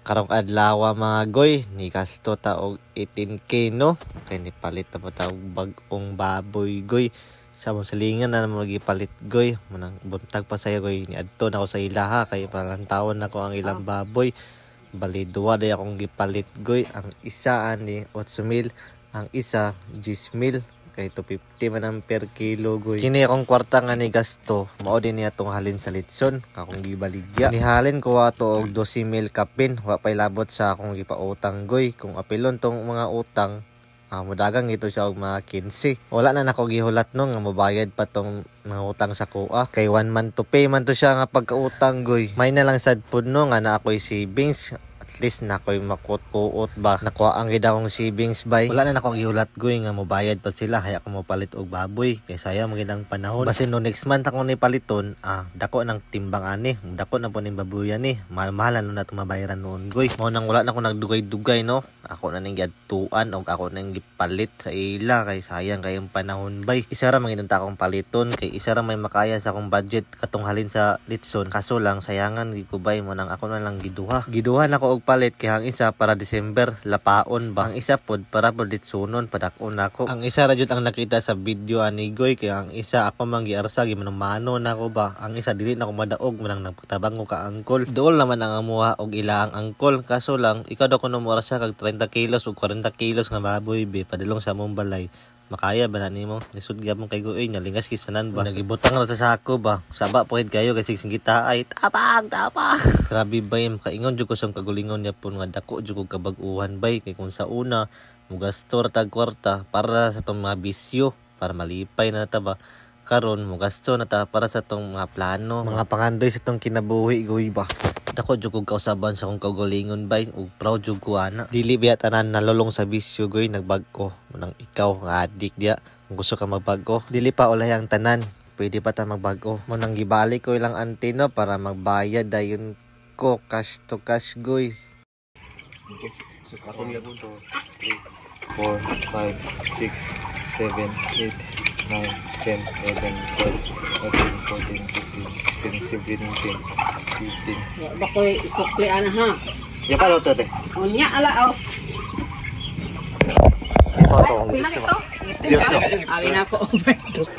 Karong adlaw mga goy, ni gasto ta og 18k no. Kay ni palit na po ta og bag-ong baboy goy. Sa mong salingan na naman magipalit goy. Munang buntag pa saya goy, ni adto na ako sa ilaha kay palantawon nako ang ilang baboy. Bali duwa day akong gipalit goy. Ang isa ani 8,000, ang isa 10,000. Kay 250 man ang per kilo goy. Kini akong kwarta nga ni gasto, mao din niya tong halin sa litson, akong gibaligya. Nihalin ko ato og 12,000 kapin, wa pay labot sa akong gipautang goy. Kung apilon tong mga utang, modagang ito siya og mga 15. Wala na nako gihulat no nga mobayad pa tong nangutang sa kuha. Kay 1 month to pay man to siya nga pagkautang goy. May na lang sad pud no nga na ako'y savings. At least na ako'y makut-kuot ba. Nakuha ang gidawang savings bay. Wala na akong gihulat goy nga mobayad pa sila. Kaya ako mopalit og baboy. Kaya sayang magandang panahon. Basin no next month ako ni paliton, dako ng timbang ani. Dako na po ng babuyan ni. Mahal-mahal na itong mabayaran noon goy. Mao nang wala na ako nagdugay-dugay no. Ako na nang giadtuan o ako nang gipalit sa ila. Kay sayang kayong panahon bay. Isa ra manginunta akong paliton. Kay isa ra may makaya sa akong budget katong halin sa litson. Kaso lang sayangan gikubay mo nang ako na lang giduha. Giduhan ako og palit kay ang isa para December lapaon ba, ang isa pod para ditsunon padakon nako. Ang isa ra jud ang nakita sa video ani goy, kay ang isa ako man giarsa gimanumano nako ba, ang isa dili na ko madaog manang nagpatabang ko ka angkol. Dool naman ang amuha og ila ang angkol, kaso lang ikaw daw kuno mo arsa kag 30 kilos ug 40 kilos nga baboy be padulong sa among balay. Makaya ba na nimo? Lisod gyapon kay goy nalingas kisanan ba. Nagibutang ra sa sako ba. Saba po kayo kasi sing kita ay tapang. Grabe bay kaingon jud ko sa kagulingon niya pun nga dako jud ko kabag-uhan bay kay kung sa una mugastor tag kwarta para sa tong mga bisyo para malipay na ta ba. Karon mugasto na ta para sa tong mga plano, mga pangandoy sa tong kinabuhi goy ba. Dako jud kog kausaban sa akong kaugalingon bay ug proud jud ko ana. Dili biya tanan nalulong sa bisyo goy nagbag-o nang ikaw nga adik dia kung gusto ka magbag-o. Dili pa ulay ang tanan, pwede pa ta magbag-o. Mo nang gibalik ko ilang antino para magbayad dayon ko cash to cash goy. 4 5 6 7 8 9, 10, 11, 12, 13, 14, 15, 16, 17, 18, 19. Bakoy isukli ana ha. Ya pala to te. Unya ala Ito ang zero. Awin ako over to.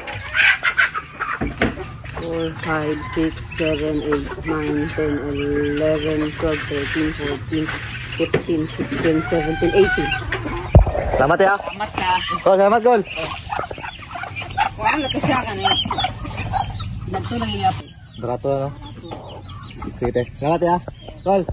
4, 5, 6, 7, 8, 9, 10, 11, 12, 13, 14, 15, 16, 17, 18. Selamat ya. Selamat ya. Oh, selamat gol. Wala na kasi ka na. Dagto lang iya. Berato no. Sige te. Selamat ya. Gol.